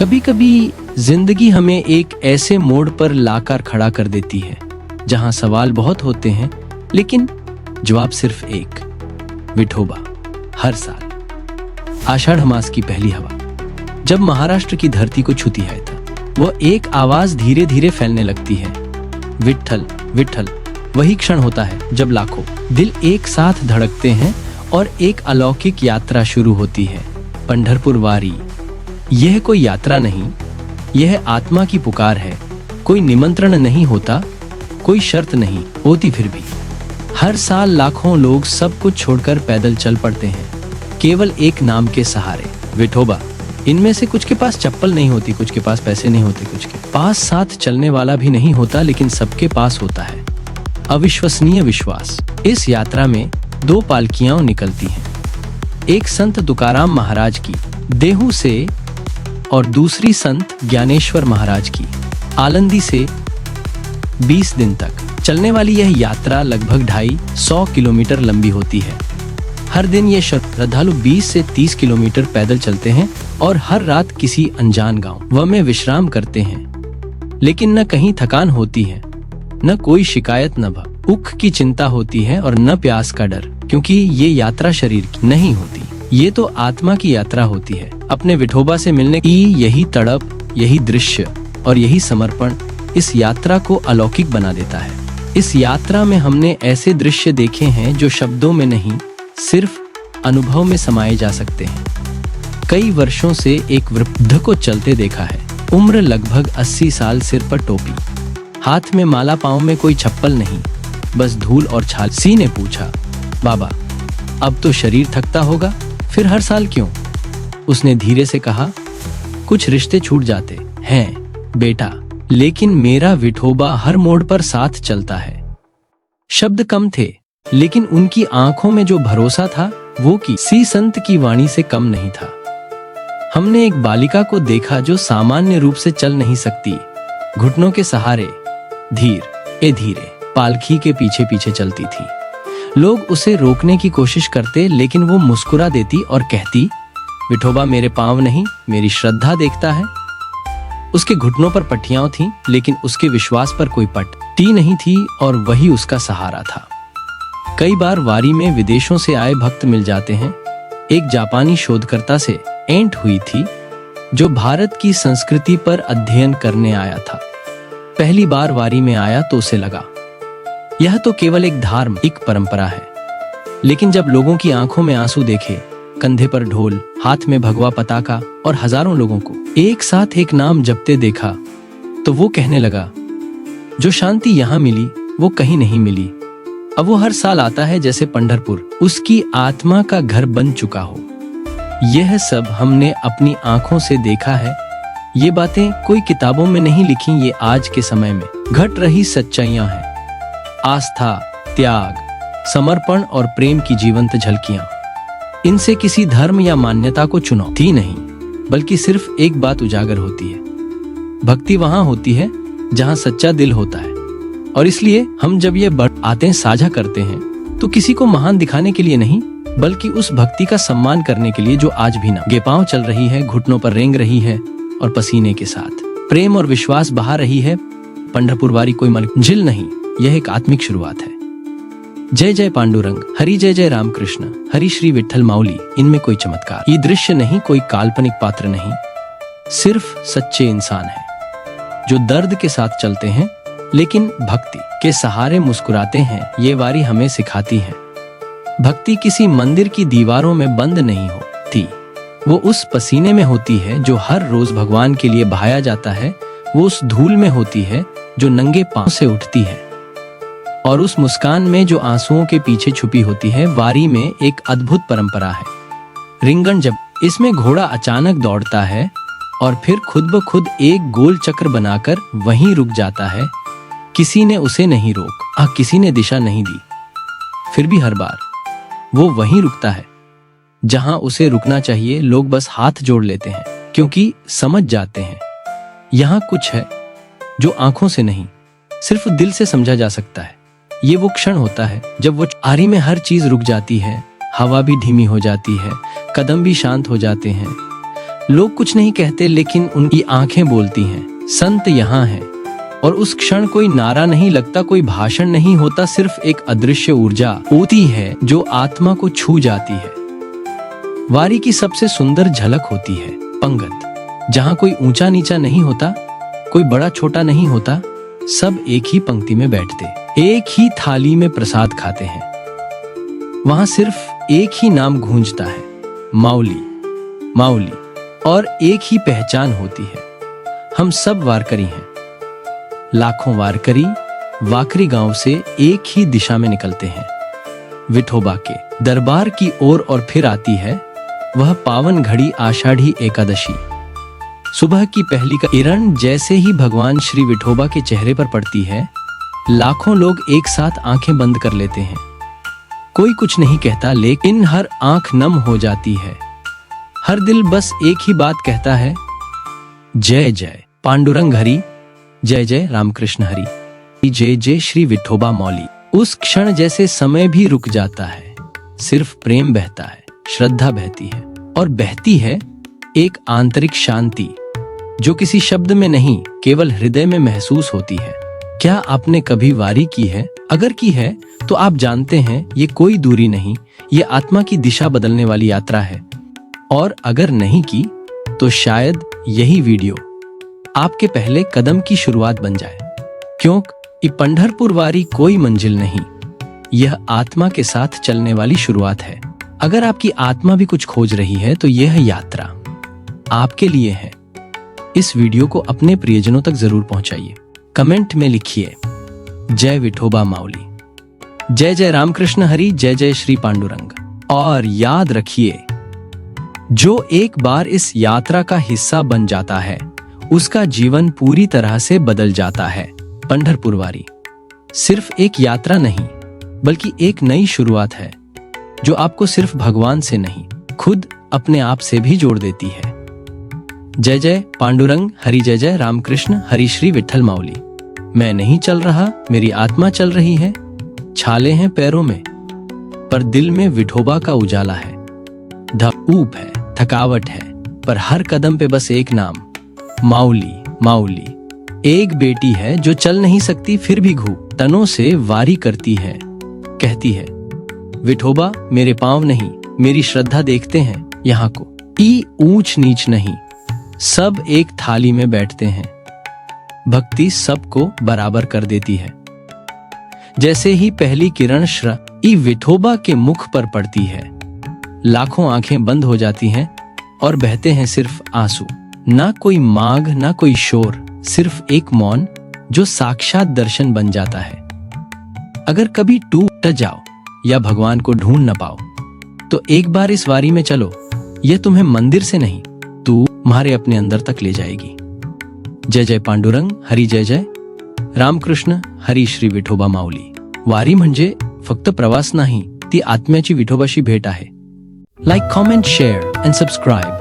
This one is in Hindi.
कभी कभी जिंदगी हमें एक ऐसे मोड़ पर लाकर खड़ा कर देती है जहां सवाल बहुत होते हैं लेकिन जवाब सिर्फ एक, विठोबा। हर साल आषाढ़ मास की पहली हवा जब महाराष्ट्र की धरती को छूती है तो वह एक आवाज धीरे धीरे फैलने लगती है, विट्ठल विट्ठल। वही क्षण होता है जब लाखों दिल एक साथ धड़कते हैं और एक अलौकिक यात्रा शुरू होती है, पंढरपुर वारी। यह कोई यात्रा नहीं, यह आत्मा की पुकार है। कोई निमंत्रण नहीं होता, कोई शर्त नहीं होती, फिर भी हर साल लाखों लोग सब कुछ छोड़कर पैदल चल पड़ते हैं, केवल एक नाम के सहारे, विठोबा। इनमें से कुछ के पास चप्पल नहीं होती, कुछ के पास पैसे नहीं होते, कुछ के पास साथ चलने वाला भी नहीं होता, लेकिन सबके पास होता है अविश्वसनीय विश्वास। इस यात्रा में दो पालकियां निकलती हैं, एक संत तुकाराम महाराज की देहू से और दूसरी संत ज्ञानेश्वर महाराज की आलंदी से। 20 दिन तक चलने वाली यह यात्रा लगभग 250 किलोमीटर लंबी होती है। हर दिन ये श्रद्धालु 20 से 30 किलोमीटर पैदल चलते हैं और हर रात किसी अनजान गांव में विश्राम करते हैं। लेकिन न कहीं थकान होती है, न कोई शिकायत, न भूख की चिंता होती है और न प्यास का डर, क्योंकि ये यात्रा शरीर की नहीं होती, ये तो आत्मा की यात्रा होती है। अपने विठोबा से मिलने की यही तड़प, यही दृश्य और यही समर्पण इस यात्रा को अलौकिक बना देता है। इस यात्रा में हमने ऐसे दृश्य देखे हैं जो शब्दों में नहीं, सिर्फ अनुभव में समाये जा सकते हैं। कई वर्षों से एक वृद्ध को चलते देखा है, उम्र लगभग 80 साल, सिर पर टोपी, हाथ में माला, पांव में कोई चप्पल नहीं, बस धूल और छाल। सी ने पूछा, बाबा अब तो शरीर थकता होगा, फिर हर साल क्यों? उसने धीरे से कहा, कुछ रिश्ते छूट जाते हैं बेटा, लेकिन मेरा विठोबा हर मोड़ पर साथ चलता है। शब्द कम थे, लेकिन उनकी आंखों में जो भरोसा था वो की सी संत की वाणी से कम नहीं था। हमने एक बालिका को देखा जो सामान्य रूप से चल नहीं सकती, घुटनों के सहारे धीरे पालकी के पीछे पीछे चलती थी। लोग उसे रोकने की कोशिश करते, लेकिन वो मुस्कुरा देती और कहती, विठोबा मेरे पांव नहीं, मेरी श्रद्धा देखता है। उसके घुटनों पर पट्टियां थीं, लेकिन उसके विश्वास पर कोई पट्टी नहीं थी और वही उसका सहारा था। कई बार वारी में विदेशों से आए भक्त मिल जाते हैं। एक जापानी शोधकर्ता से ऐंठ हुई थी जो भारत की संस्कृति पर अध्ययन करने आया था। पहली बार वारी में आया तो उसे लगा यह तो केवल एक धार्मिक परंपरा है, लेकिन जब लोगों की आंखों में आंसू देखे, कंधे पर ढोल, हाथ में भगवा पताका और हजारों लोगों को एक साथ एक नाम जपते देखा, तो वो कहने लगा, जो शांति यहाँ मिली वो कहीं नहीं मिली। अब वो हर साल आता है जैसे पंढरपुर उसकी आत्मा का घर बन चुका हो। यह सब हमने अपनी आंखों से देखा है। ये बातें कोई किताबों में नहीं लिखी, ये आज के समय में घट रही सच्चाइयां हैं। आस्था, त्याग, समर्पण और प्रेम की जीवंत झलकियां। इनसे किसी धर्म या मान्यता को चुनौती नहीं, बल्कि सिर्फ एक बात उजागर होती है, भक्ति वहां होती है जहां सच्चा दिल होता है। और इसलिए हम जब ये बातें साझा करते हैं तो किसी को महान दिखाने के लिए नहीं, बल्कि उस भक्ति का सम्मान करने के लिए जो आज भी नंगे पांव चल रही है, घुटनों पर रेंग रही है और पसीने के साथ प्रेम और विश्वास बहा रही है। पंढरपुर वारी कोई मंजिल नहीं, यह एक आत्मिक शुरुआत है। जय जय पांडुरंग, हरि जय जय रामकृष्ण, हरि श्री विठ्ठल माउली। इनमें कोई चमत्कार, ये दृश्य नहीं, कोई काल्पनिक पात्र नहीं, सिर्फ सच्चे इंसान हैं जो दर्द के साथ चलते हैं लेकिन भक्ति के सहारे मुस्कुराते हैं। ये वारी हमें सिखाती है, भक्ति किसी मंदिर की दीवारों में बंद नहीं होती, वो उस पसीने में होती है जो हर रोज भगवान के लिए बहाया जाता है। वो उस धूल में होती है जो नंगे पांव से उठती है, और उस मुस्कान में जो आंसुओं के पीछे छुपी होती है। वारी में एक अद्भुत परंपरा है, रिंगण जब इसमें घोड़ा अचानक दौड़ता है और फिर खुद ब खुद एक गोल चक्र बनाकर वहीं रुक जाता है। किसी ने उसे नहीं रोका, किसी ने दिशा नहीं दी, फिर भी हर बार वो वहीं रुकता है जहां उसे रुकना चाहिए। लोग बस हाथ जोड़ लेते हैं, क्योंकि समझ जाते हैं यहाँ कुछ है जो आंखों से नहीं, सिर्फ दिल से समझा जा सकता है। ये वो क्षण होता है जब वो आरी में हर चीज रुक जाती है, हवा भी धीमी हो जाती है, कदम भी शांत हो जाते हैं, लोग कुछ नहीं कहते, लेकिन उनकी आंखें बोलती हैं, संत यहाँ हैं। और उस क्षण कोई नारा नहीं लगता, कोई भाषण नहीं होता, सिर्फ एक अदृश्य ऊर्जा होती है जो आत्मा को छू जाती है। वारी की सबसे सुंदर झलक होती है पंगत, जहाँ कोई ऊंचा नीचा नहीं होता, कोई बड़ा छोटा नहीं होता, सब एक ही पंक्ति में बैठते, एक ही थाली में प्रसाद खाते हैं। वहां सिर्फ एक ही नाम गूंजता है, माउली माउली, और एक ही पहचान होती है, हम सब वारकरी हैं। लाखों वारकरी वाकरी गांव से एक ही दिशा में निकलते हैं, विठोबा के दरबार की ओर। और फिर आती है वह पावन घड़ी, आषाढ़ी एकादशी। सुबह की पहली किरण जैसे ही भगवान श्री विठोबा के चेहरे पर पड़ती है, लाखों लोग एक साथ आंखें बंद कर लेते हैं। कोई कुछ नहीं कहता, लेकिन हर आंख नम हो जाती है, हर दिल बस एक ही बात कहता है, जय जय पांडुरंग हरि, जय जय रामकृष्ण हरि, जय जय श्री विठोबा मौली। उस क्षण जैसे समय भी रुक जाता है, सिर्फ प्रेम बहता है, श्रद्धा बहती है, और बहती है एक आंतरिक शांति जो किसी शब्द में नहीं, केवल हृदय में महसूस होती है। क्या आपने कभी वारी की है? अगर की है तो आप जानते हैं ये कोई दूरी नहीं, ये आत्मा की दिशा बदलने वाली यात्रा है। और अगर नहीं की तो शायद यही वीडियो आपके पहले कदम की शुरुआत बन जाए, क्योंकि पंढरपुर वारी कोई मंजिल नहीं, यह आत्मा के साथ चलने वाली शुरुआत है। अगर आपकी आत्मा भी कुछ खोज रही है तो यह यात्रा आपके लिए है। इस वीडियो को अपने प्रियजनों तक जरूर पहुंचाइए। कमेंट में लिखिए, जय विठोबा माउली, जय जय रामकृष्ण हरि, जय जय श्री पांडुरंग। और याद रखिए, जो एक बार इस यात्रा का हिस्सा बन जाता है उसका जीवन पूरी तरह से बदल जाता है। पंढरपुर वारी सिर्फ एक यात्रा नहीं, बल्कि एक नई शुरुआत है जो आपको सिर्फ भगवान से नहीं, खुद अपने आप से भी जोड़ देती है। जय जय पांडुरंग हरि, जय जय रामकृष्ण हरि, श्री विठल माउली। मैं नहीं चल रहा, मेरी आत्मा चल रही है, छाले हैं पैरों में पर दिल में विठोबा का उजाला है। धूप है, थकावट है, पर हर कदम पे बस एक नाम, माउली माउली। एक बेटी है जो चल नहीं सकती, फिर भी घुटनों से वारी करती है, कहती है, विठोबा मेरे पांव नहीं, मेरी श्रद्धा देखते हैं यहाँ को। ई ऊंच नीच नहीं, सब एक थाली में बैठते हैं। भक्ति सबको बराबर कर देती है। जैसे ही पहली किरण श्री विठोबा के मुख पर पड़ती है, लाखों आंखें बंद हो जाती हैं और बहते हैं सिर्फ आंसू। ना कोई मांग, ना कोई शोर, सिर्फ एक मौन जो साक्षात दर्शन बन जाता है। अगर कभी टूट जाओ या भगवान को ढूंढ न पाओ तो एक बार इस वारी में चलो, यह तुम्हें मंदिर से नहीं, तुम्हारे अपने अंदर तक ले जाएगी। जय जय पांडुरंग हरि, जय जय रामकृष्ण हरि, श्री विठोबा माऊली। वारी म्हणजे फक्त प्रवास नाही, ती आत्म्याची विठोबाशी भेट आहे। Like, comment, share and subscribe.